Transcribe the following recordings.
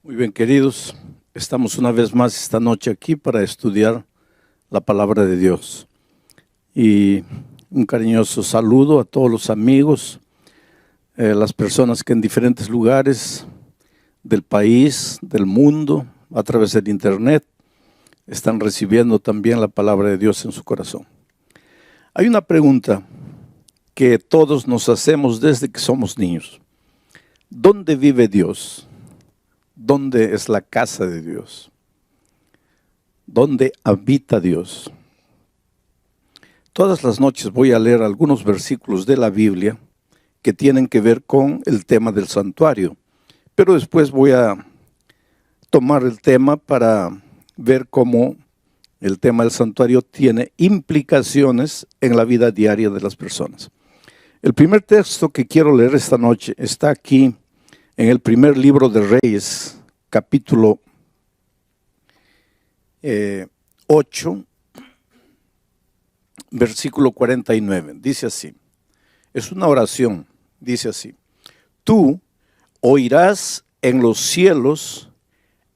Muy bien, queridos, estamos una vez más esta noche aquí para estudiar la palabra de Dios. Y un cariñoso saludo a todos los amigos, las personas que en diferentes lugares del país, del mundo, a través del internet, están recibiendo también la palabra de Dios en su corazón. Hay una pregunta que todos nos hacemos desde que somos niños. ¿Dónde vive Dios? ¿Dónde es la casa de Dios? ¿Dónde habita Dios? Todas las noches voy a leer algunos versículos de la Biblia que tienen que ver con el tema del santuario, pero después voy a tomar el tema para ver cómo el tema del santuario tiene implicaciones en la vida diaria de las personas. El primer texto que quiero leer esta noche está aquí en el primer libro de Reyes, capítulo 8, versículo 49. Dice así, es una oración, dice así: Tú oirás en los cielos,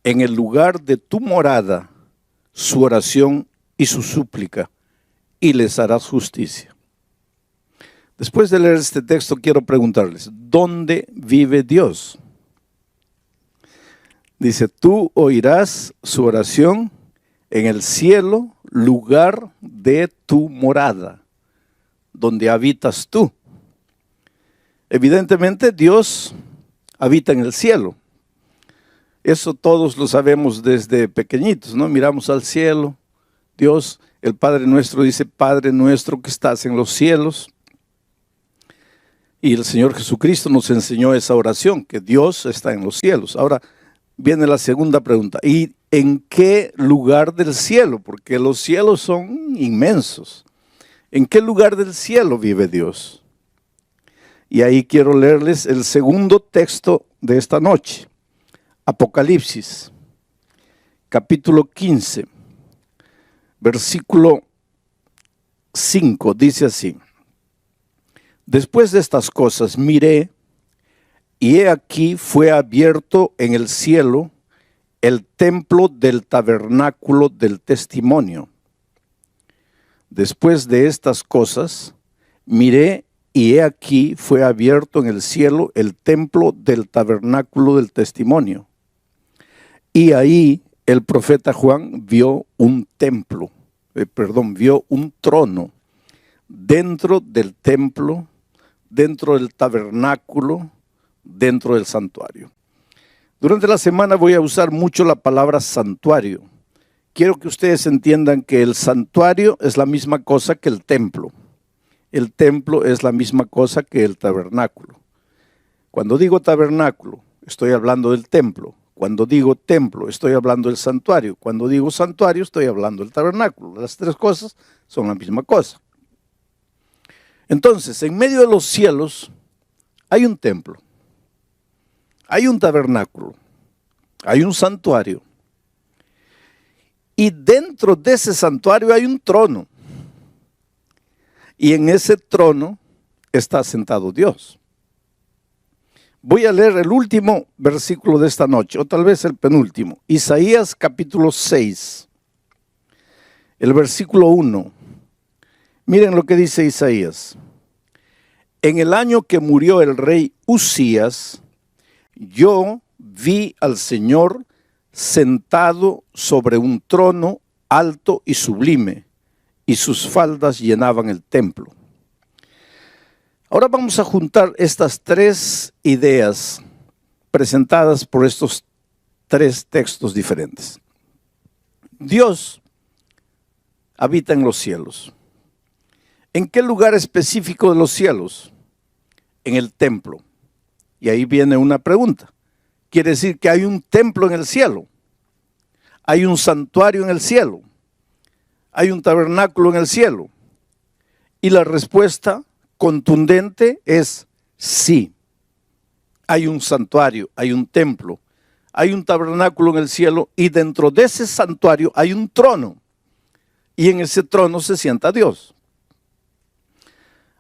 en el lugar de tu morada, su oración y su súplica, y les harás justicia. Después de leer este texto, quiero preguntarles, ¿dónde vive Dios? Dice, tú oirás su oración en el cielo, lugar de tu morada, donde habitas tú. Evidentemente, Dios habita en el cielo. Eso todos lo sabemos desde pequeñitos, ¿no? Miramos al cielo, Dios, el Padre nuestro dice, Padre nuestro que estás en los cielos. Y el Señor Jesucristo nos enseñó esa oración, que Dios está en los cielos. Ahora viene la segunda pregunta, ¿y en qué lugar del cielo? Porque los cielos son inmensos. ¿En qué lugar del cielo vive Dios? Y ahí quiero leerles el segundo texto de esta noche. Apocalipsis, capítulo 15, versículo 5, dice así. Después de estas cosas miré, y he aquí fue abierto en el cielo el templo del tabernáculo del testimonio. Después de estas cosas miré, y he aquí fue abierto en el cielo el templo del tabernáculo del testimonio. Y ahí el profeta Juan vio un trono dentro del templo, dentro del tabernáculo, dentro del santuario. Durante la semana voy a usar mucho la palabra santuario. Quiero que ustedes entiendan que el santuario es la misma cosa que el templo. El templo es la misma cosa que el tabernáculo. Cuando digo tabernáculo, estoy hablando del templo. Cuando digo templo, estoy hablando del santuario. Cuando digo santuario, estoy hablando del tabernáculo. Las tres cosas son la misma cosa. Entonces, en medio de los cielos hay un templo, hay un tabernáculo, hay un santuario. Y dentro de ese santuario hay un trono. Y en ese trono está sentado Dios. Voy a leer el último versículo de esta noche, o tal vez el penúltimo. Isaías capítulo 6, el versículo 1. Miren lo que dice Isaías. En el año que murió el rey Uzías, yo vi al Señor sentado sobre un trono alto y sublime, y sus faldas llenaban el templo. Ahora vamos a juntar estas tres ideas presentadas por estos tres textos diferentes. Dios habita en los cielos. ¿En qué lugar específico de los cielos? En el templo. Y ahí viene una pregunta. Quiere decir que hay un templo en el cielo. Hay un santuario en el cielo. Hay un tabernáculo en el cielo. Y la respuesta contundente es sí. Hay un santuario, hay un templo, hay un tabernáculo en el cielo y dentro de ese santuario hay un trono. Y en ese trono se sienta Dios.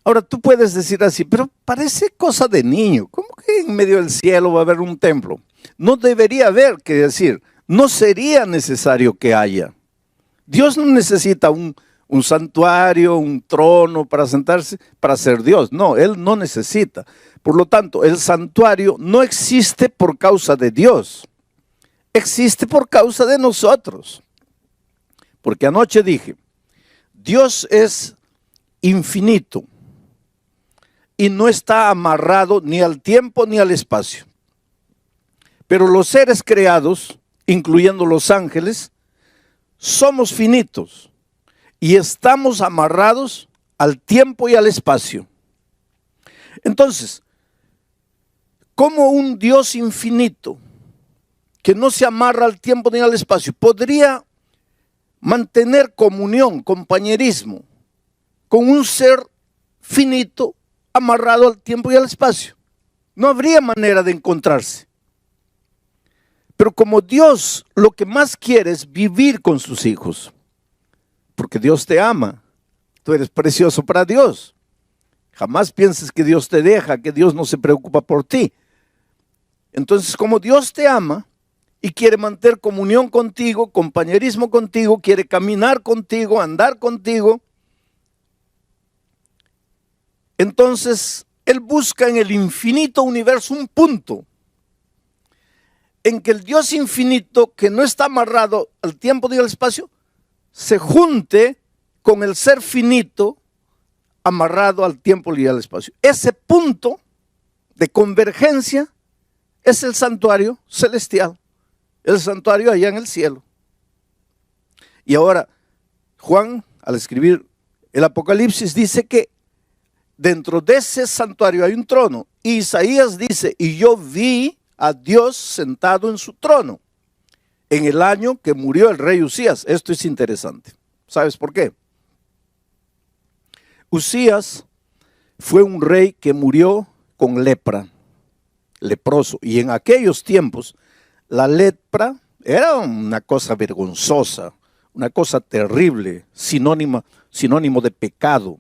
Ahora tú puedes decir así, pero parece cosa de niño. ¿Cómo que en medio del cielo va a haber un templo? No debería haber, que decir, no sería necesario que haya. Dios no necesita un santuario, un trono para sentarse, para ser Dios. No, Él no necesita. Por lo tanto, el santuario no existe por causa de Dios. Existe por causa de nosotros. Porque anoche dije, Dios es infinito y no está amarrado ni al tiempo ni al espacio. Pero los seres creados, incluyendo los ángeles, somos finitos y estamos amarrados al tiempo y al espacio. Entonces, ¿cómo un Dios infinito que no se amarra al tiempo ni al espacio podría mantener comunión, compañerismo con un ser finito amarrado al tiempo y al espacio? No habría manera de encontrarse. Pero como Dios lo que más quiere es vivir con sus hijos, porque Dios te ama, tú eres precioso para Dios. Jamás pienses que Dios te deja, que Dios no se preocupa por ti. Entonces, como Dios te ama y quiere mantener comunión contigo, compañerismo contigo, quiere caminar contigo, andar contigo, entonces Él busca en el infinito universo un punto en que el Dios infinito, que no está amarrado al tiempo y al espacio, se junte con el ser finito amarrado al tiempo y al espacio. Ese punto de convergencia es el santuario celestial, el santuario allá en el cielo. Y ahora, Juan, al escribir el Apocalipsis, dice que dentro de ese santuario hay un trono. Y Isaías dice, y yo vi a Dios sentado en su trono en el año que murió el rey Usías. Esto es interesante. ¿Sabes por qué? Usías fue un rey que murió con lepra, leproso. Y en aquellos tiempos la lepra era una cosa vergonzosa, una cosa terrible, sinónimo de pecado.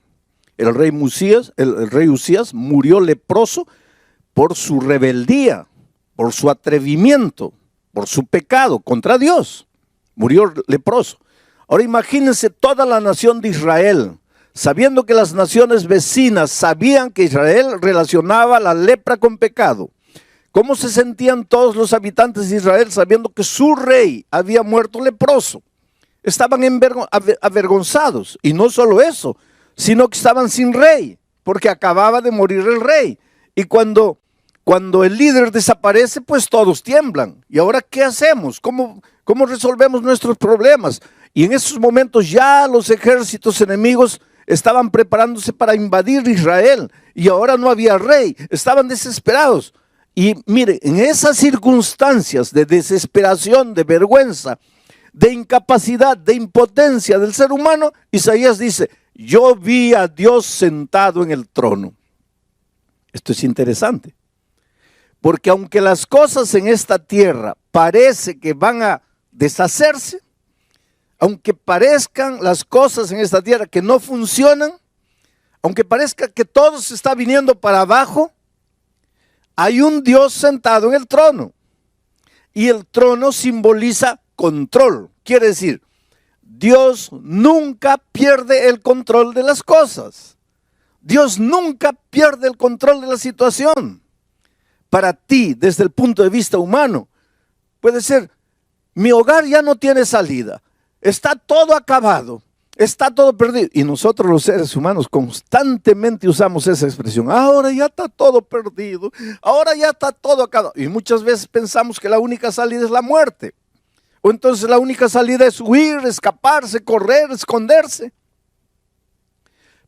El rey Usías murió leproso por su rebeldía, por su atrevimiento, por su pecado contra Dios. Murió leproso. Ahora imagínense toda la nación de Israel, sabiendo que las naciones vecinas sabían que Israel relacionaba la lepra con pecado. ¿Cómo se sentían todos los habitantes de Israel sabiendo que su rey había muerto leproso? Estaban avergonzados. Y no solo eso, sino que estaban sin rey, porque acababa de morir el rey. Y cuando el líder desaparece, pues todos tiemblan. ¿Y ahora qué hacemos? ¿Cómo resolvemos nuestros problemas? Y en esos momentos ya los ejércitos enemigos estaban preparándose para invadir Israel. Y ahora no había rey. Estaban desesperados. Y mire, en esas circunstancias de desesperación, de vergüenza, de incapacidad, de impotencia del ser humano, Isaías dice, yo vi a Dios sentado en el trono. Esto es interesante. Porque aunque las cosas en esta tierra parece que van a deshacerse, aunque parezcan las cosas en esta tierra que no funcionan, aunque parezca que todo se está viniendo para abajo, hay un Dios sentado en el trono. Y el trono simboliza control. Quiere decir, Dios nunca pierde el control de las cosas. Dios nunca pierde el control de la situación. Para ti, desde el punto de vista humano, puede ser, mi hogar ya no tiene salida, está todo acabado, está todo perdido. Y nosotros los seres humanos constantemente usamos esa expresión, ahora ya está todo perdido, ahora ya está todo acabado. Y muchas veces pensamos que la única salida es la muerte. O entonces la única salida es huir, escaparse, correr, esconderse.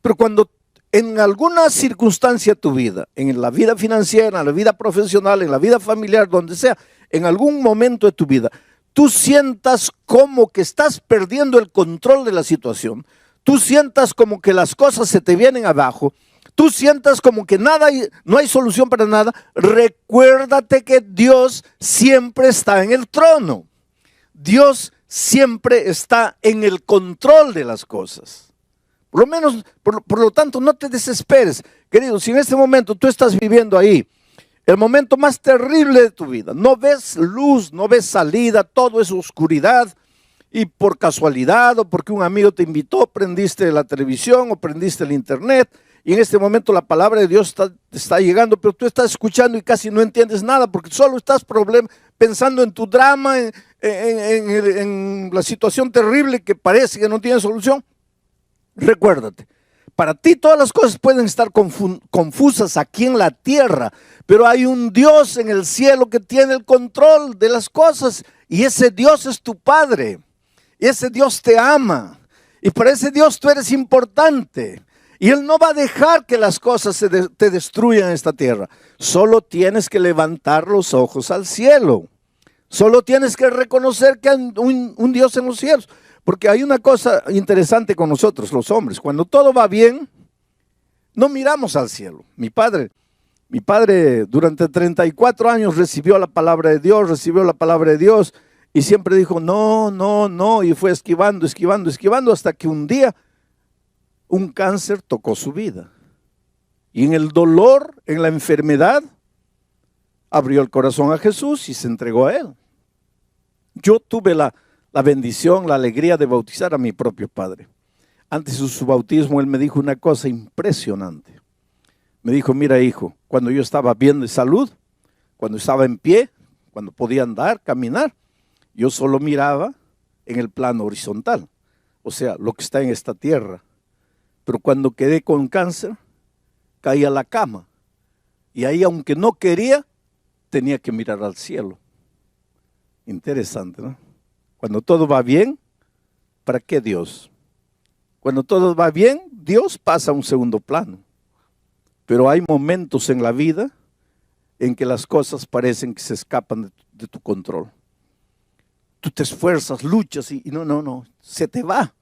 Pero cuando en alguna circunstancia de tu vida, en la vida financiera, en la vida profesional, en la vida familiar, donde sea, en algún momento de tu vida, tú sientas como que estás perdiendo el control de la situación, tú sientas como que las cosas se te vienen abajo, tú sientas como que no hay solución para nada, recuérdate que Dios siempre está en el trono. Dios siempre está en el control de las cosas. Por lo menos, por lo tanto, no te desesperes. Querido, si en este momento tú estás viviendo ahí, el momento más terrible de tu vida, no ves luz, no ves salida, todo es oscuridad, y por casualidad o porque un amigo te invitó, prendiste la televisión o prendiste el internet, y en este momento la palabra de Dios está llegando, pero tú estás escuchando y casi no entiendes nada porque solo estás pensando en tu drama, en la situación terrible que parece que no tiene solución. Recuérdate, para ti todas las cosas pueden estar confusas aquí en la tierra, pero hay un Dios en el cielo que tiene el control de las cosas y ese Dios es tu Padre, y ese Dios te ama y para ese Dios tú eres importante. Y Él no va a dejar que las cosas te destruyan en esta tierra. Solo tienes que levantar los ojos al cielo. Solo tienes que reconocer que hay un Dios en los cielos. Porque hay una cosa interesante con nosotros, los hombres. Cuando todo va bien, no miramos al cielo. Mi padre durante 34 años recibió la palabra de Dios, y siempre dijo, no, no, no. Y fue esquivando hasta que un día un cáncer tocó su vida. Y en el dolor, en la enfermedad, abrió el corazón a Jesús y se entregó a Él. Yo tuve la bendición, la alegría de bautizar a mi propio padre. Antes de su bautismo, él me dijo una cosa impresionante. Me dijo, mira hijo, cuando yo estaba bien de salud, cuando estaba en pie, cuando podía andar, caminar, yo solo miraba en el plano horizontal, o sea, lo que está en esta tierra. Pero cuando quedé con cáncer, caí a la cama. Y ahí, aunque no quería, tenía que mirar al cielo. Interesante, ¿no? Cuando todo va bien, ¿para qué Dios? Cuando todo va bien, Dios pasa a un segundo plano. Pero hay momentos en la vida en que las cosas parecen que se escapan de tu control. Tú te esfuerzas, luchas y no, se te va.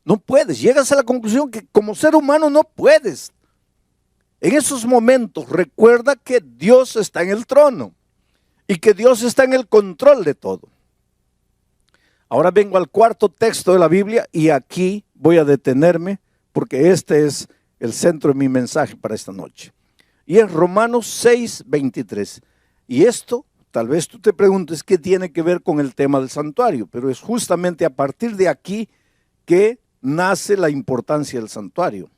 No puedes, llegas a la conclusión que como ser humano no puedes. En esos momentos recuerda que Dios está en el trono y que Dios está en el control de todo. Ahora vengo al cuarto texto de la Biblia y aquí voy a detenerme porque este es el centro de mi mensaje para esta noche. Y es Romanos 6:23. Y esto, tal vez tú te preguntes qué tiene que ver con el tema del santuario, pero es justamente a partir de aquí que nace la importancia del santuario.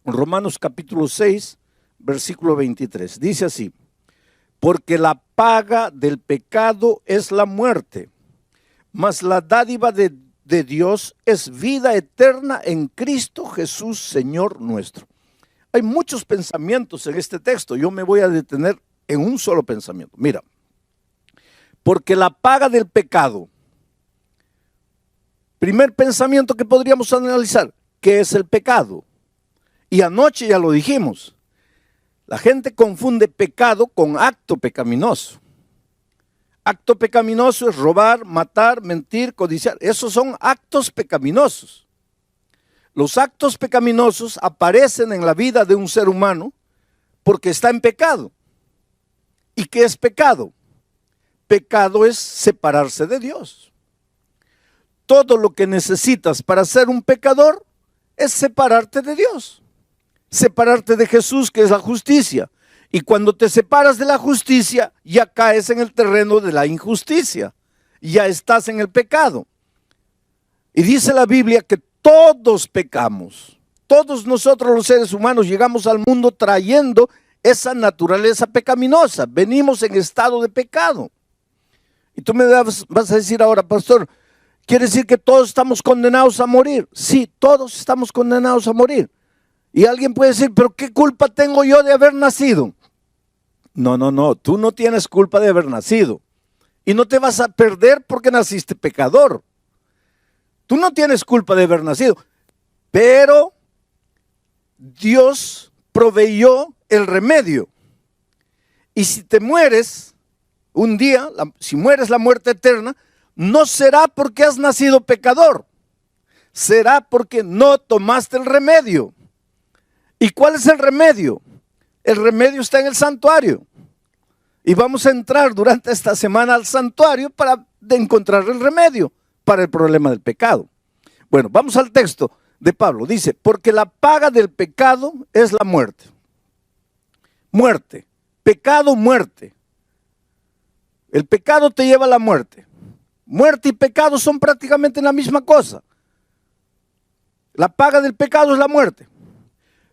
Romanos capítulo 6, versículo 23. Dice así, porque la paga del pecado es la muerte, mas la dádiva de Dios es vida eterna en Cristo Jesús, Señor nuestro. Hay muchos pensamientos en este texto. Yo me voy a detener en un solo pensamiento. Mira, porque la paga del pecado. Primer pensamiento que podríamos analizar, ¿qué es el pecado? Y anoche ya lo dijimos. La gente confunde pecado con acto pecaminoso. Acto pecaminoso es robar, matar, mentir, codiciar. Esos son actos pecaminosos. Los actos pecaminosos aparecen en la vida de un ser humano porque está en pecado. ¿Y qué es pecado? Pecado es separarse de Dios. Todo lo que necesitas para ser un pecador es separarte de Dios. Separarte de Jesús, que es la justicia. Y cuando te separas de la justicia, ya caes en el terreno de la injusticia. Ya estás en el pecado. Y dice la Biblia que todos pecamos. Todos nosotros los seres humanos llegamos al mundo trayendo esa naturaleza pecaminosa. Venimos en estado de pecado. Y tú me vas a decir ahora, pastor, ¿quiere decir que todos estamos condenados a morir? Sí, todos estamos condenados a morir. Y alguien puede decir, pero ¿qué culpa tengo yo de haber nacido? No, tú no tienes culpa de haber nacido. Y no te vas a perder porque naciste pecador. Tú no tienes culpa de haber nacido. Pero Dios proveyó el remedio. Y si te mueres un día, si mueres la muerte eterna, no será porque has nacido pecador. Será porque no tomaste el remedio. ¿Y cuál es el remedio? El remedio está en el santuario. Y vamos a entrar durante esta semana al santuario para encontrar el remedio para el problema del pecado. Bueno, vamos al texto. de Pablo. Dice, porque la paga del pecado es la muerte. Muerte, pecado, muerte. El pecado te lleva a la muerte. Muerte y pecado son prácticamente la misma cosa. La paga del pecado es la muerte.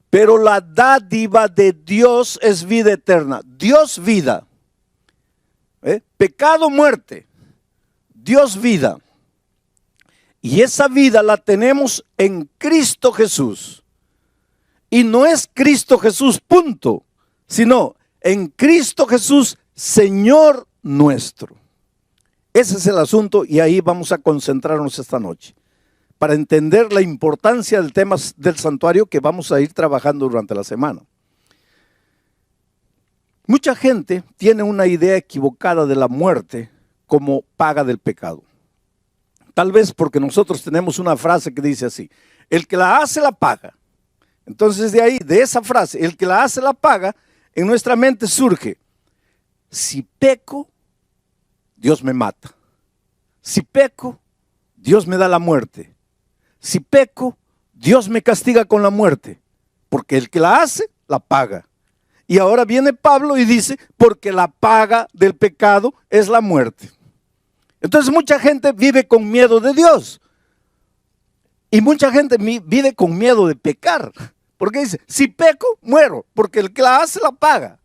Pero la dádiva de Dios es vida eterna. Dios, vida. Pecado, muerte. Dios, vida. Y esa vida la tenemos en Cristo Jesús. Y no es Cristo Jesús, punto, sino en Cristo Jesús, Señor nuestro. Ese es el asunto y ahí vamos a concentrarnos esta noche para entender la importancia del tema del santuario que vamos a ir trabajando durante la semana. Mucha gente tiene una idea equivocada de la muerte como paga del pecado. Tal vez porque nosotros tenemos una frase que dice así, el que la hace la paga. Entonces de ahí, de esa frase, el que la hace la paga, en nuestra mente surge, si peco, Dios me mata. Si peco, Dios me da la muerte. Si peco, Dios me castiga con la muerte. Porque el que la hace, la paga. Y ahora viene Pablo y dice, porque la paga del pecado es la muerte. Entonces mucha gente vive con miedo de Dios. Y mucha gente vive con miedo de pecar. Porque dice, si peco, muero, porque el que la hace, la paga.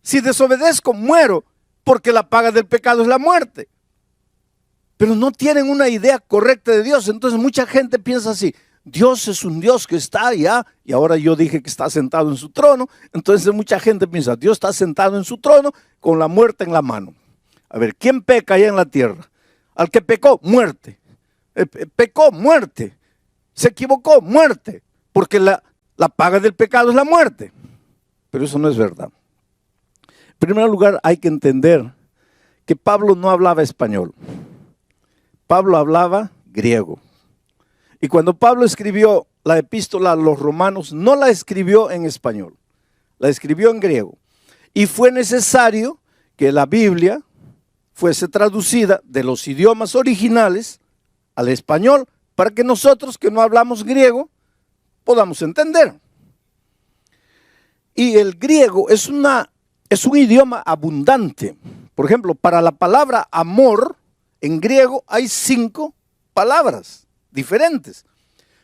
Si desobedezco, muero, porque la paga del pecado es la muerte. Pero no tienen una idea correcta de Dios. Entonces mucha gente piensa así, Dios es un Dios que está allá, y ahora yo dije que está sentado en su trono. Entonces mucha gente piensa, Dios está sentado en su trono con la muerte en la mano. A ver, ¿quién peca allá en la tierra? Al que pecó, muerte. Pecó, muerte. Se equivocó, muerte. Porque la paga del pecado es la muerte. Pero eso no es verdad. En primer lugar, hay que entender que Pablo no hablaba español. Pablo hablaba griego. Y cuando Pablo escribió la epístola a los romanos, no la escribió en español. La escribió en griego. Y fue necesario que la Biblia fuese traducida de los idiomas originales al español para que nosotros que no hablamos griego podamos entender. Y el griego es un idioma abundante. Por ejemplo, para la palabra amor, en griego hay 5 palabras diferentes.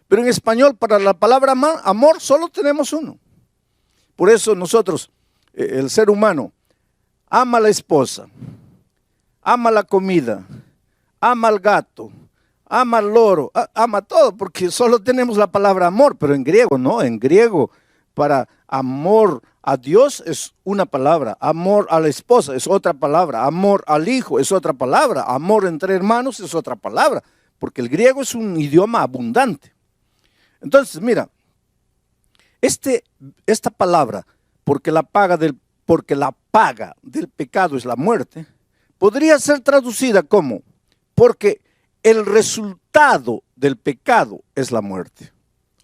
Pero en español, para la palabra amor, solo tenemos 1. Por eso nosotros, el ser humano, ama a la esposa, ama la comida, ama al gato, ama al loro, ama todo, porque solo tenemos la palabra amor, pero en griego no, en griego para amor a Dios es una palabra, amor a la esposa es otra palabra, amor al hijo es otra palabra, amor entre hermanos es otra palabra, porque el griego es un idioma abundante. Entonces, mira, esta palabra, porque la paga del pecado es la muerte, podría ser traducida como, porque el resultado del pecado es la muerte.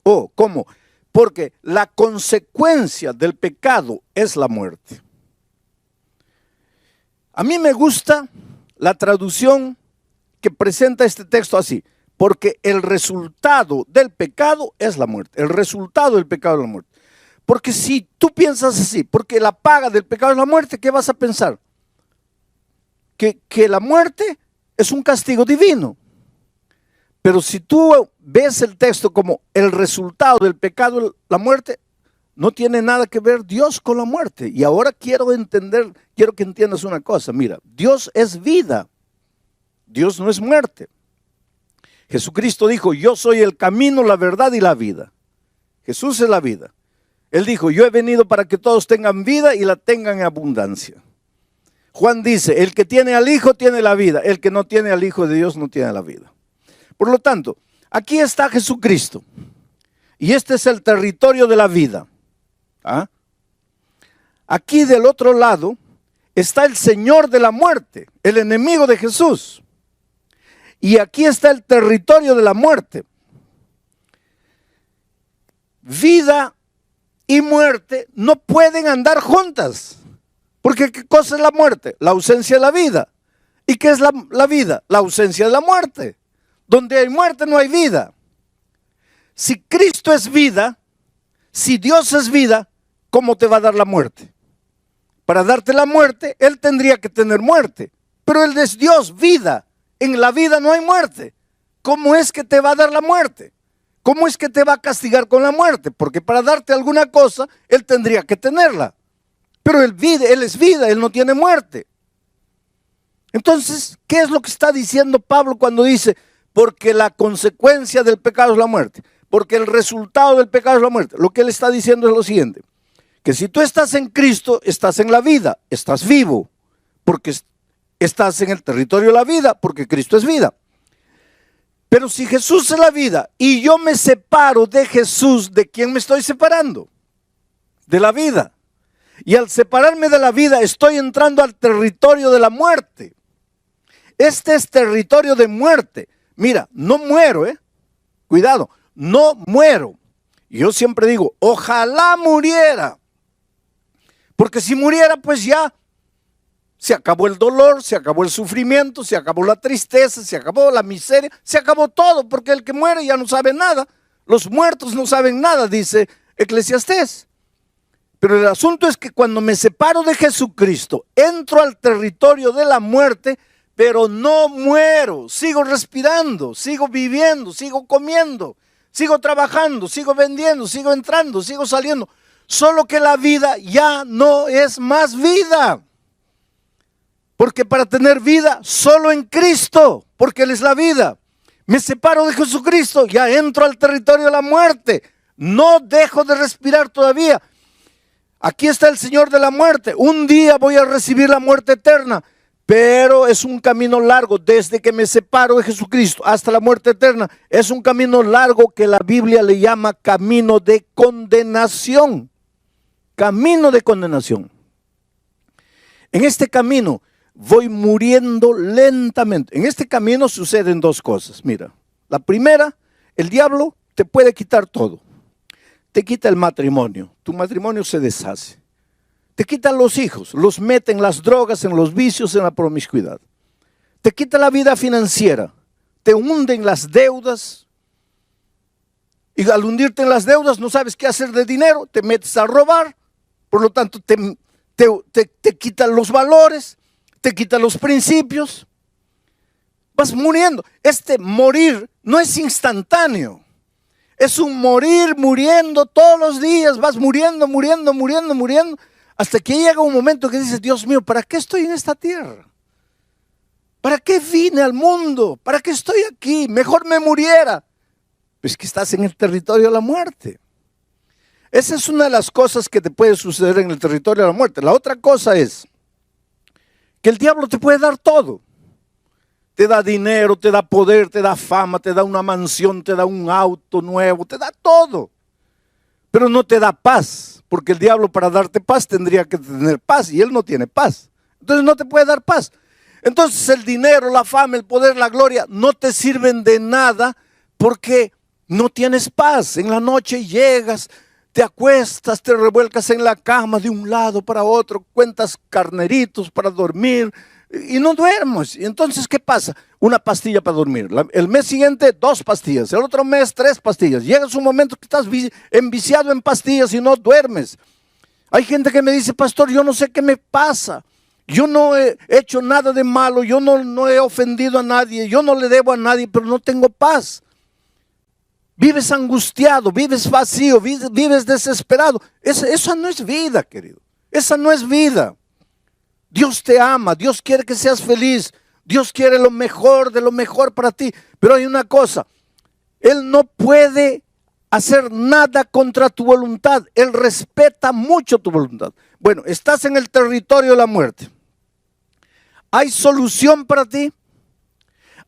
O como, porque la consecuencia del pecado es la muerte. A mí me gusta la traducción que presenta este texto así, porque el resultado del pecado es la muerte. El resultado del pecado es la muerte. Porque si tú piensas así, porque la paga del pecado es la muerte, ¿qué vas a pensar? Que la muerte es un castigo divino. Pero si tú ves el texto como el resultado del pecado, la muerte, no tiene nada que ver Dios con la muerte. Y ahora quiero que entiendas una cosa. Mira, Dios es vida. Dios no es muerte. Jesucristo dijo, yo soy el camino, la verdad y la vida. Jesús es la vida. Él dijo, yo he venido para que todos tengan vida y la tengan en abundancia. Juan dice, el que tiene al Hijo tiene la vida, el que no tiene al Hijo de Dios no tiene la vida. Por lo tanto, aquí está Jesucristo y este es el territorio de la vida. ¿Ah? Aquí del otro lado está el Señor de la muerte, el enemigo de Jesús. Y aquí está el territorio de la muerte. Vida y muerte no pueden andar juntas. Porque ¿qué cosa es la muerte? La ausencia de la vida. ¿Y qué es la vida? La ausencia de la muerte. Donde hay muerte no hay vida. si Cristo es vida, si Dios es vida, ¿cómo te va a dar la muerte? Para darte la muerte, Él tendría que tener muerte. Pero Él es Dios, vida. En la vida no hay muerte. ¿Cómo es que te va a dar la muerte? ¿Cómo es que te va a castigar con la muerte? Porque para darte alguna cosa, Él tendría que tenerla. Pero Él es vida, Él no tiene muerte. Entonces, ¿qué es lo que está diciendo Pablo cuando dice, porque la consecuencia del pecado es la muerte? Porque el resultado del pecado es la muerte. Lo que él está diciendo es lo siguiente, que si tú estás en Cristo, estás en la vida, estás vivo, porque estás en el territorio de la vida, porque Cristo es vida. Pero si Jesús es la vida y yo me separo de Jesús, ¿de quién me estoy separando? De la vida. Y al separarme de la vida estoy entrando al territorio de la muerte. Este es territorio de muerte. Mira, no muero, cuidado, no muero. Yo siempre digo, ojalá muriera. Porque si muriera, pues ya se acabó el dolor, se acabó el sufrimiento, se acabó la tristeza, se acabó la miseria, se acabó todo, porque el que muere ya no sabe nada. Los muertos no saben nada, dice Eclesiastés. Pero el asunto es que cuando me separo de Jesucristo, entro al territorio de la muerte, pero no muero, sigo respirando, sigo viviendo, sigo comiendo, sigo trabajando, sigo vendiendo, sigo entrando, sigo saliendo. Solo que la vida ya no es más vida. Porque para tener vida, solo en Cristo, porque Él es la vida. Me separo de Jesucristo, ya entro al territorio de la muerte. No dejo de respirar todavía. Aquí está el Señor de la muerte. Un día voy a recibir la muerte eterna. Pero es un camino largo, desde que me separo de Jesucristo hasta la muerte eterna. Es un camino largo que la Biblia le llama camino de condenación. Camino de condenación. En este camino voy muriendo lentamente. En este camino suceden dos cosas. Mira, la primera, el diablo te puede quitar todo. Te quita el matrimonio, tu matrimonio se deshace. Te quitan los hijos, los mete en las drogas, en los vicios, en la promiscuidad. Te quita la vida financiera, te hunde en las deudas. Y al hundirte en las deudas no sabes qué hacer de dinero, te metes a robar. Por lo tanto te quitan los valores, te quitan los principios. Vas muriendo. Este morir no es instantáneo. Es un morir, muriendo todos los días. Vas muriendo, muriendo, muriendo, muriendo. Hasta que llega un momento que dices, Dios mío, ¿para qué estoy en esta tierra? ¿Para qué vine al mundo? ¿Para qué estoy aquí? Mejor me muriera. Pues que estás en el territorio de la muerte. Esa es una de las cosas que te puede suceder en el territorio de la muerte. La otra cosa es que el diablo te puede dar todo. Te da dinero, te da poder, te da fama, te da una mansión, te da un auto nuevo, te da todo. Pero no te da paz, porque el diablo para darte paz tendría que tener paz y él no tiene paz. Entonces no te puede dar paz. Entonces el dinero, la fama, el poder, la gloria no te sirven de nada porque no tienes paz. En la noche llegas, te acuestas, te revuelcas en la cama de un lado para otro, cuentas carneritos para dormir y no duermes. Y entonces, ¿qué pasa? Una pastilla para dormir. El mes siguiente, 2 pastillas. El otro mes, 3 pastillas. Llegas un momento que estás enviciado en pastillas y no duermes. Hay gente que me dice, pastor, yo no sé qué me pasa. Yo no he hecho nada de malo. Yo no he ofendido a nadie. Yo no le debo a nadie, pero no tengo paz. Vives angustiado, vives vacío, vives desesperado. Esa no es vida, querido. Esa no es vida. Dios te ama, Dios quiere que seas feliz. Dios quiere lo mejor de lo mejor para ti. Pero hay una cosa, Él no puede hacer nada contra tu voluntad. Él respeta mucho tu voluntad. Bueno, estás en el territorio de la muerte. ¿Hay solución para ti?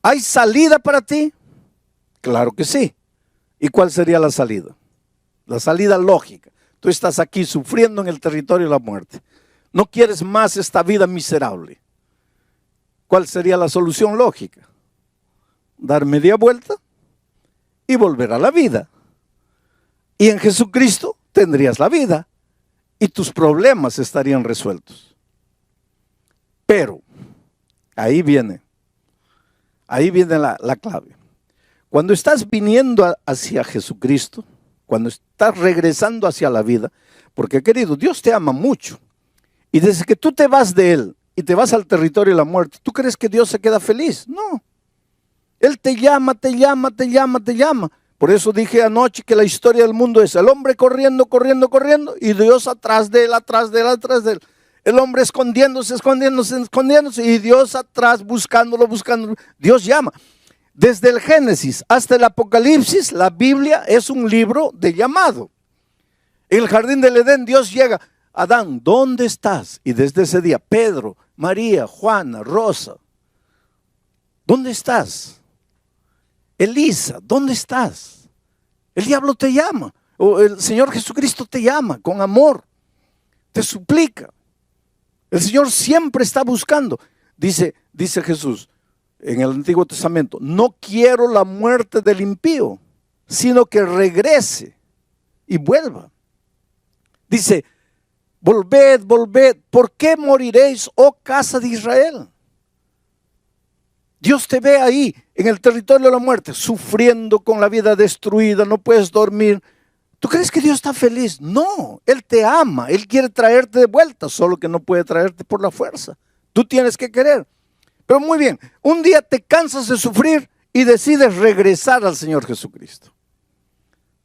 ¿Hay salida para ti? Claro que sí. ¿Y cuál sería la salida? La salida lógica. Tú estás aquí sufriendo en el territorio de la muerte. No quieres más esta vida miserable. ¿Cuál sería la solución lógica? Dar media vuelta y volver a la vida. Y en Jesucristo tendrías la vida y tus problemas estarían resueltos. Pero ahí viene la clave. Cuando estás viniendo hacia Jesucristo, cuando estás regresando hacia la vida, porque querido, Dios te ama mucho. Y desde que tú te vas de Él y te vas al territorio de la muerte, ¿tú crees que Dios se queda feliz? No. Él te llama, te llama, te llama, te llama. Por eso dije anoche que la historia del mundo es el hombre corriendo, corriendo, corriendo, y Dios atrás de él, atrás de él, atrás de él. El hombre escondiéndose, escondiéndose, escondiéndose, y Dios atrás buscándolo, buscándolo. Dios llama. Desde el Génesis hasta el Apocalipsis, la Biblia es un libro de llamado. En el jardín del Edén, Dios llega. Adán, ¿dónde estás? Y desde ese día, Pedro, María, Juana, Rosa, ¿dónde estás? Elisa, ¿dónde estás? El diablo te llama, o el Señor Jesucristo te llama con amor, te suplica. El Señor siempre está buscando. Dice Jesús en el Antiguo Testamento, no quiero la muerte del impío, sino que regrese y vuelva. Dice, volved, volved, ¿por qué moriréis, oh casa de Israel? Dios te ve ahí, en el territorio de la muerte, sufriendo con la vida destruida, no puedes dormir. ¿Tú crees que Dios está feliz? No, Él te ama, Él quiere traerte de vuelta, solo que no puede traerte por la fuerza. Tú tienes que querer. Pero muy bien, un día te cansas de sufrir y decides regresar al Señor Jesucristo.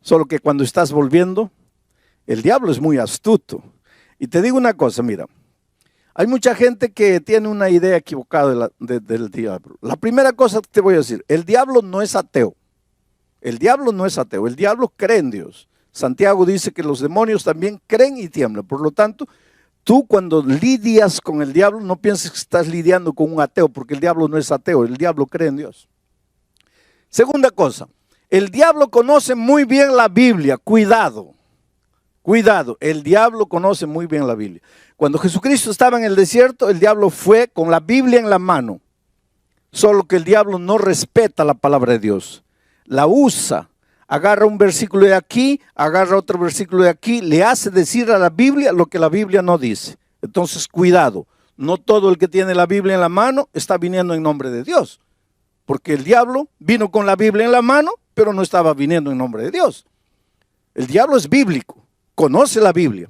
Solo que cuando estás volviendo, el diablo es muy astuto. Y te digo una cosa, mira, hay mucha gente que tiene una idea equivocada del diablo. La primera cosa que te voy a decir, el diablo no es ateo. El diablo no es ateo, el diablo cree en Dios. Santiago dice que los demonios también creen y tiemblan. Por lo tanto, tú cuando lidias con el diablo, no pienses que estás lidiando con un ateo, porque el diablo no es ateo, el diablo cree en Dios. Segunda cosa, el diablo conoce muy bien la Biblia, cuidado. Cuidado, el diablo conoce muy bien la Biblia. Cuando Jesucristo estaba en el desierto, el diablo fue con la Biblia en la mano. Solo que el diablo no respeta la palabra de Dios. La usa, agarra un versículo de aquí, agarra otro versículo de aquí, le hace decir a la Biblia lo que la Biblia no dice. Entonces, cuidado, no todo el que tiene la Biblia en la mano está viniendo en nombre de Dios. Porque el diablo vino con la Biblia en la mano, pero no estaba viniendo en nombre de Dios. El diablo es bíblico. Conoce la Biblia.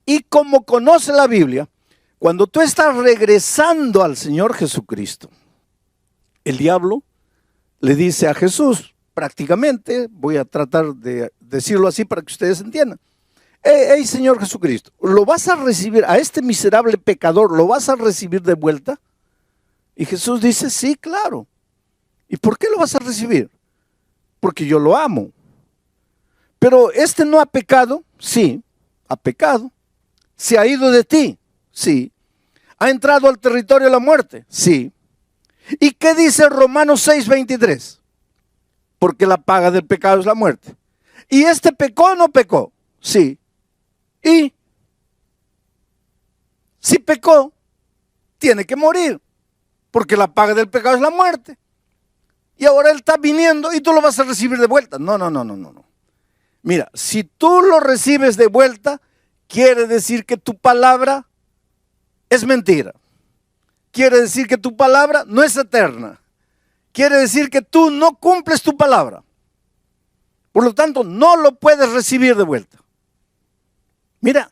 Y como conoce la Biblia, cuando tú estás regresando al Señor Jesucristo, el diablo le dice a Jesús, prácticamente, voy a tratar de decirlo así para que ustedes entiendan, hey Señor Jesucristo, ¿lo vas a recibir a este miserable pecador, lo vas a recibir de vuelta? Y Jesús dice, sí, claro. ¿Y por qué lo vas a recibir? Porque yo lo amo. Pero este no ha pecado, sí, ha pecado. ¿Se ha ido de ti? Sí. ¿Ha entrado al territorio de la muerte? Sí. ¿Y qué dice Romanos 6:23? Porque la paga del pecado es la muerte. ¿Y este pecó o no pecó? Sí. ¿Y? Si pecó, tiene que morir. Porque la paga del pecado es la muerte. Y ahora él está viniendo y tú lo vas a recibir de vuelta. No. Mira, si tú lo recibes de vuelta, quiere decir que tu palabra es mentira. Quiere decir que tu palabra no es eterna. Quiere decir que tú no cumples tu palabra. Por lo tanto, no lo puedes recibir de vuelta. Mira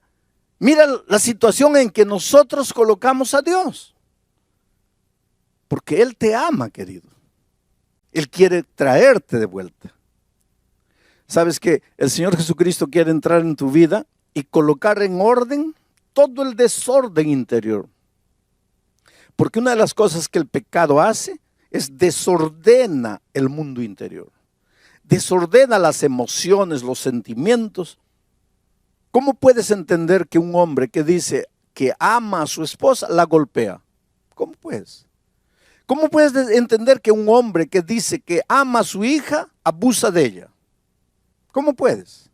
la situación en que nosotros colocamos a Dios. Porque Él te ama, querido. Él quiere traerte de vuelta. ¿Sabes que el Señor Jesucristo quiere entrar en tu vida y colocar en orden todo el desorden interior? Porque una de las cosas que el pecado hace es desordena el mundo interior. Desordena las emociones, los sentimientos. ¿Cómo puedes entender que un hombre que dice que ama a su esposa la golpea? ¿Cómo puedes? ¿Cómo puedes entender que un hombre que dice que ama a su hija abusa de ella? ¿Cómo puedes?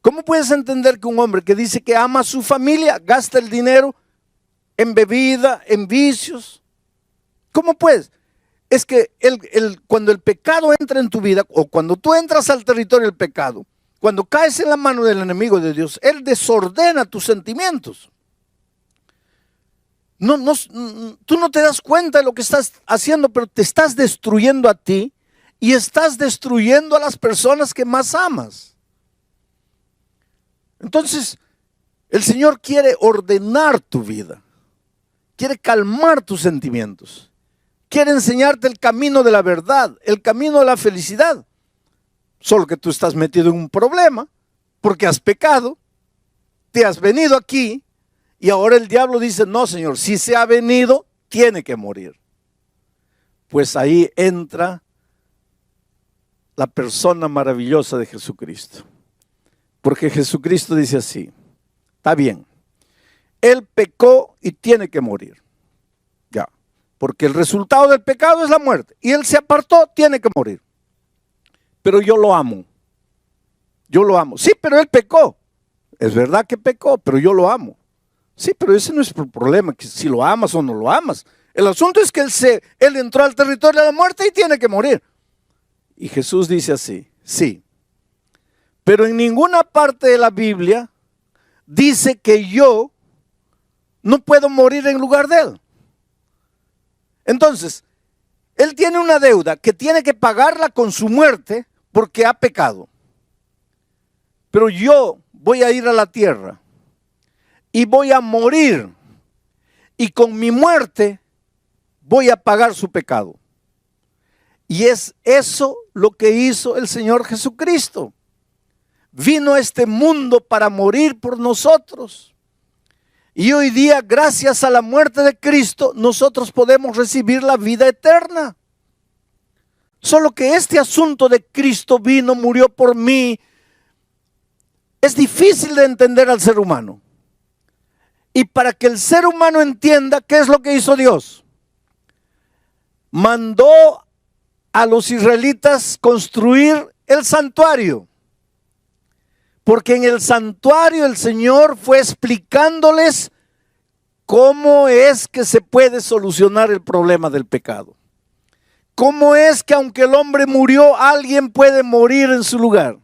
¿Cómo puedes entender que un hombre que dice que ama a su familia gasta el dinero en bebida, en vicios? ¿Cómo puedes? Es que cuando el pecado entra en tu vida, o cuando tú entras al territorio del pecado, cuando caes en la mano del enemigo de Dios, Él desordena tus sentimientos. Tú no te das cuenta de lo que estás haciendo, pero te estás destruyendo a ti y estás destruyendo a las personas que más amas. Entonces, el Señor quiere ordenar tu vida, quiere calmar tus sentimientos, quiere enseñarte el camino de la verdad, el camino de la felicidad. Solo que tú estás metido en un problema porque has pecado, te has venido aquí y ahora el diablo dice, no, Señor, si se ha venido, tiene que morir. Pues ahí entra la persona maravillosa de Jesucristo. Porque Jesucristo dice así, está bien, Él pecó y tiene que morir. Ya, porque el resultado del pecado es la muerte. Y Él se apartó, tiene que morir. Pero yo lo amo. Yo lo amo. Sí, pero Él pecó. Es verdad que pecó, pero yo lo amo. Sí, pero ese no es el problema, que si lo amas o no lo amas. El asunto es que Él entró al territorio de la muerte y tiene que morir. Y Jesús dice así, sí. Pero en ninguna parte de la Biblia dice que yo no puedo morir en lugar de Él. Entonces, Él tiene una deuda que tiene que pagarla con su muerte porque ha pecado. Pero yo voy a ir a la tierra y voy a morir y con mi muerte voy a pagar su pecado. Y es eso lo que hizo el Señor Jesucristo. Vino a este mundo para morir por nosotros. Y hoy día, gracias a la muerte de Cristo, nosotros podemos recibir la vida eterna. Solo que este asunto de Cristo vino, murió por mí, es difícil de entender al ser humano. Y para que el ser humano entienda qué es lo que hizo Dios, mandó a los israelitas construir el santuario. Porque en el santuario el Señor fue explicándoles cómo es que se puede solucionar el problema del pecado. Cómo es que aunque el hombre murió, alguien puede morir en su lugar.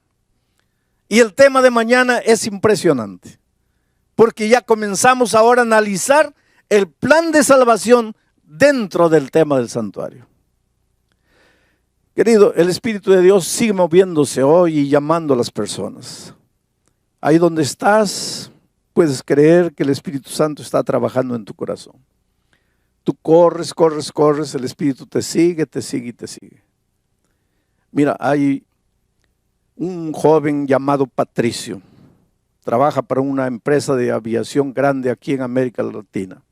Y el tema de mañana es impresionante. Porque ya comenzamos ahora a analizar el plan de salvación dentro del tema del santuario. Querido, el Espíritu de Dios sigue moviéndose hoy y llamando a las personas. Ahí donde estás, puedes creer que el Espíritu Santo está trabajando en tu corazón. Tú corres, corres, corres, el Espíritu te sigue, te sigue y te sigue. Mira, hay un joven llamado Patricio. Trabaja para una empresa de aviación grande aquí en América Latina.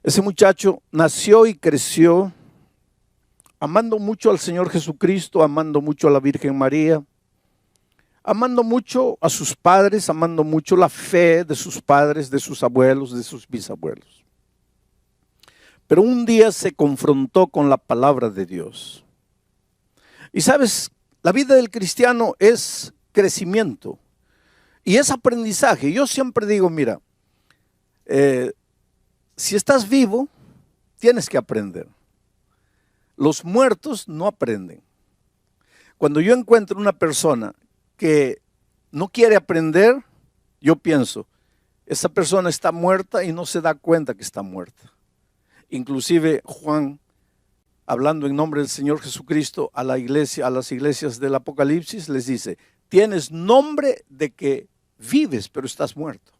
Ese muchacho nació y creció amando mucho al Señor Jesucristo, amando mucho a la Virgen María, amando mucho a sus padres, amando mucho la fe de sus padres, de sus abuelos, de sus bisabuelos. Pero un día se confrontó con la palabra de Dios. Y sabes, la vida del cristiano es crecimiento y es aprendizaje. Yo siempre digo, mira, si estás vivo, tienes que aprender. Los muertos no aprenden. Cuando yo encuentro una persona que no quiere aprender, yo pienso, esa persona está muerta y no se da cuenta que está muerta. Inclusive Juan, hablando en nombre del Señor Jesucristo a la iglesia, a las iglesias del Apocalipsis, les dice, tienes nombre de que vives, pero estás muerto.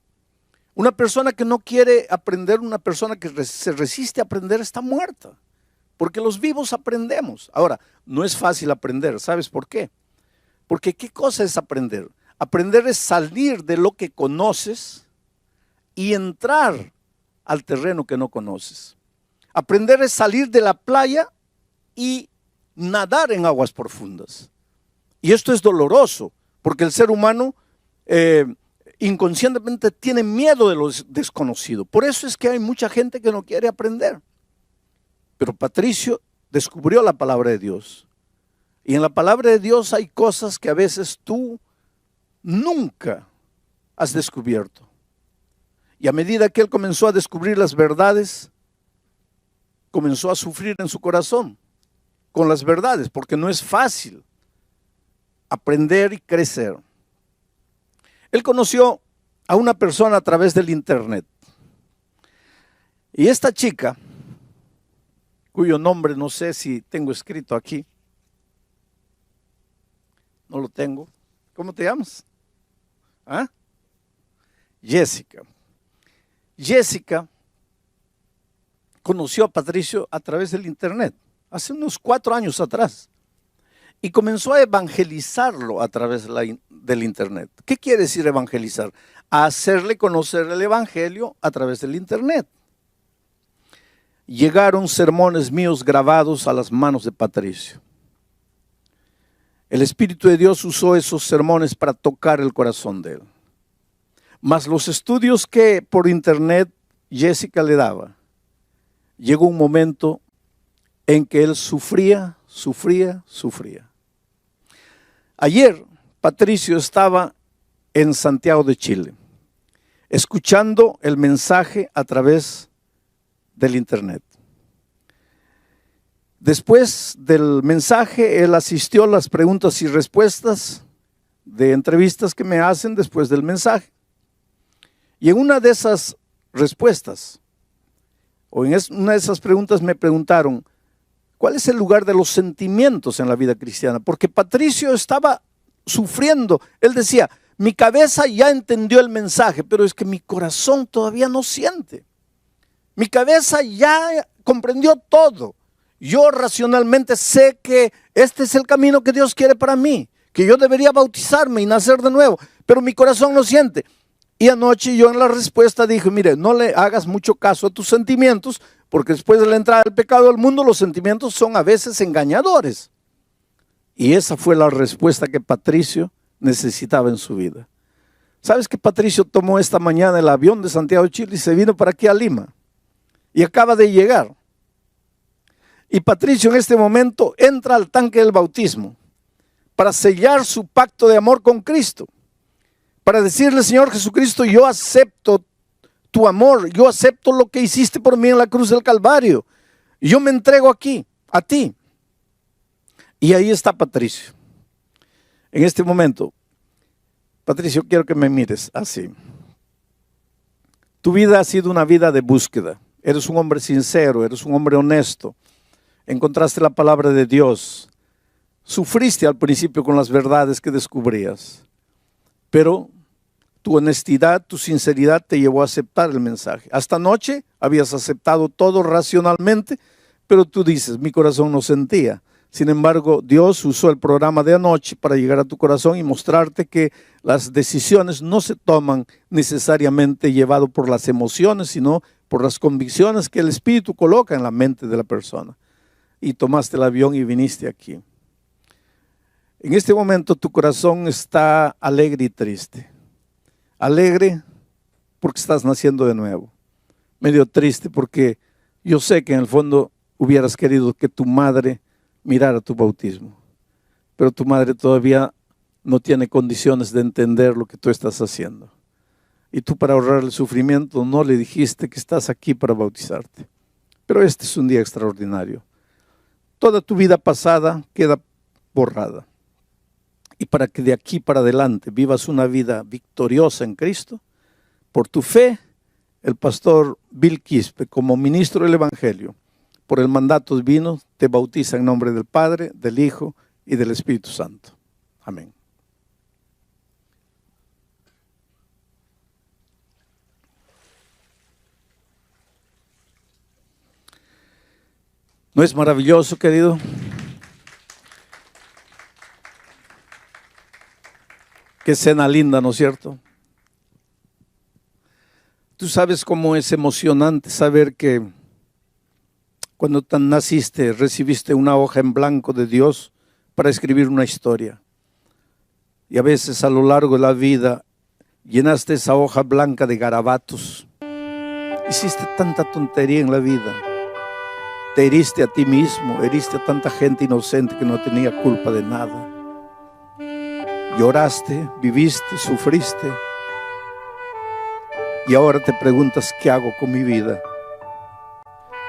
Una persona que no quiere aprender, una persona que se resiste a aprender, está muerta. Porque los vivos aprendemos. Ahora, no es fácil aprender. ¿Sabes por qué? Porque ¿qué cosa es aprender? Aprender es salir de lo que conoces y entrar al terreno que no conoces. Aprender es salir de la playa y nadar en aguas profundas. Y esto es doloroso, porque el ser humano inconscientemente tiene miedo de lo desconocido. Por eso es que hay mucha gente que no quiere aprender. Pero Patricio descubrió la palabra de Dios. Y en la palabra de Dios hay cosas que a veces tú nunca has descubierto. Y a medida que él comenzó a descubrir las verdades, comenzó a sufrir en su corazón con las verdades, porque no es fácil aprender y crecer. Él conoció a una persona a través del internet. Y esta chica cuyo nombre no sé si tengo escrito aquí. No lo tengo. ¿Cómo te llamas? ¿Ah? Jessica. Jessica conoció a Patricio a través del internet, hace unos 4 años atrás, y comenzó a evangelizarlo a través del internet. ¿Qué quiere decir evangelizar? A hacerle conocer el evangelio a través del internet. Llegaron sermones míos grabados a las manos de Patricio. El Espíritu de Dios usó esos sermones para tocar el corazón de él. Mas los estudios que por internet Jessica le daba, llegó un momento en que él sufría. Ayer Patricio estaba en Santiago de Chile, escuchando el mensaje a través del internet. Después del mensaje, él asistió a las preguntas y respuestas de entrevistas que me hacen después del mensaje. Y en una de esas respuestas, o en una de esas preguntas me preguntaron, ¿cuál es el lugar de los sentimientos en la vida cristiana? Porque Patricio estaba sufriendo. Él decía, mi cabeza ya entendió el mensaje, pero es que mi corazón todavía no siente. Mi cabeza ya comprendió todo. Yo racionalmente sé que este es el camino que Dios quiere para mí, que yo debería bautizarme y nacer de nuevo, pero mi corazón no siente. Y anoche yo en la respuesta dije, mire, no le hagas mucho caso a tus sentimientos, porque después de la entrada del pecado al mundo, los sentimientos son a veces engañadores. Y esa fue la respuesta que Patricio necesitaba en su vida. ¿Sabes que Patricio tomó esta mañana el avión de Santiago de Chile y se vino para aquí a Lima? Y acaba de llegar. Y Patricio en este momento entra al tanque del bautismo para sellar su pacto de amor con Cristo. Para decirle, Señor Jesucristo, yo acepto tu amor, yo acepto lo que hiciste por mí en la cruz del Calvario. Yo me entrego aquí, a ti. Y ahí está Patricio. En este momento, Patricio, quiero que me mires así. Tu vida ha sido una vida de búsqueda. Eres un hombre sincero, eres un hombre honesto. Encontraste la palabra de Dios. Sufriste al principio con las verdades que descubrías. Pero tu honestidad, tu sinceridad te llevó a aceptar el mensaje. Hasta anoche habías aceptado todo racionalmente, pero tú dices, mi corazón no sentía. Sin embargo, Dios usó el programa de anoche para llegar a tu corazón y mostrarte que las decisiones no se toman necesariamente llevado por las emociones, sino por las convicciones que el Espíritu coloca en la mente de la persona. Y tomaste el avión y viniste aquí. En este momento tu corazón está alegre y triste. Alegre porque estás naciendo de nuevo. Medio triste porque yo sé que en el fondo hubieras querido que tu madre mirara tu bautismo. Pero tu madre todavía no tiene condiciones de entender lo que tú estás haciendo. Y tú, para ahorrar el sufrimiento, no le dijiste que estás aquí para bautizarte. Pero este es un día extraordinario. Toda tu vida pasada queda borrada. Y para que de aquí para adelante vivas una vida victoriosa en Cristo, por tu fe, el pastor Bill Quispe, como ministro del Evangelio, por el mandato divino, te bautiza en nombre del Padre, del Hijo y del Espíritu Santo. Amén. ¿No es maravilloso, querido? Qué cena linda, ¿no es cierto? Tú sabes cómo es emocionante saber que cuando naciste recibiste una hoja en blanco de Dios para escribir una historia. Y a veces a lo largo de la vida llenaste esa hoja blanca de garabatos. Hiciste tanta tontería en la vida. Te heriste a ti mismo, heriste a tanta gente inocente que no tenía culpa de nada. Lloraste, viviste, sufriste. Y ahora te preguntas, ¿qué hago con mi vida?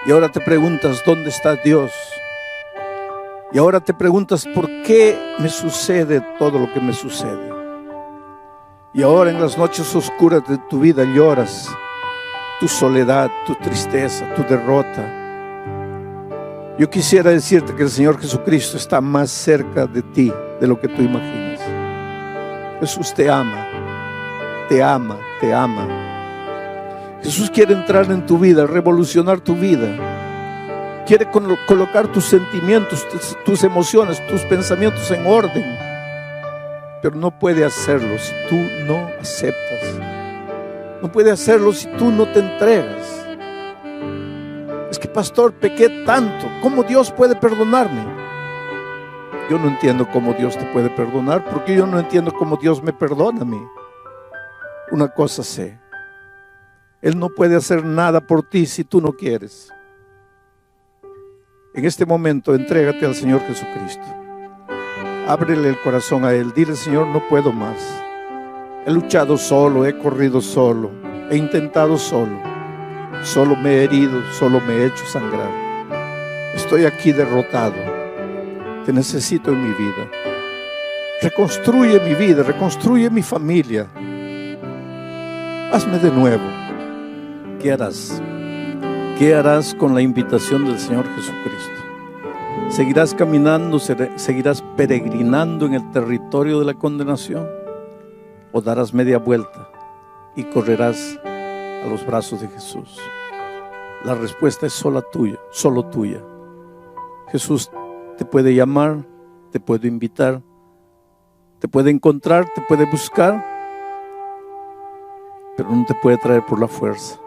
Y ahora te preguntas, ¿dónde está Dios? Y ahora te preguntas, ¿por qué me sucede todo lo que me sucede? Y ahora en las noches oscuras de tu vida lloras tu soledad, tu tristeza, tu derrota. Yo quisiera decirte que el Señor Jesucristo está más cerca de ti de lo que tú imaginas. Jesús te ama, te ama, te ama. Jesús quiere entrar en tu vida, revolucionar tu vida. Quiere colocar tus sentimientos, tus emociones, tus pensamientos en orden. Pero no puede hacerlo si tú no aceptas. No puede hacerlo si tú no te entregas. Es que, pastor, pequé tanto. ¿Cómo Dios puede perdonarme? Yo no entiendo cómo Dios te puede perdonar, porque yo no entiendo cómo Dios me perdona a mí. Una cosa sé: Él no puede hacer nada por ti si tú no quieres. En este momento, entrégate al Señor Jesucristo. Ábrele el corazón a Él. Dile: Señor, no puedo más. He luchado solo, he corrido solo, he intentado solo. Solo me he herido, solo me he hecho sangrar. Estoy aquí derrotado. Te necesito en mi vida. Reconstruye mi vida, reconstruye mi familia. Hazme de nuevo. ¿Qué harás? ¿Qué harás con la invitación del Señor Jesucristo? ¿Seguirás caminando, seguirás peregrinando en el territorio de la condenación? ¿O darás media vuelta y correrás a los brazos de Jesús? La respuesta es solo tuya. Jesús te puede llamar, te puede invitar, te puede encontrar, te puede buscar, pero no te puede traer por la fuerza.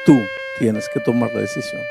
Tú tienes que tomar la decisión.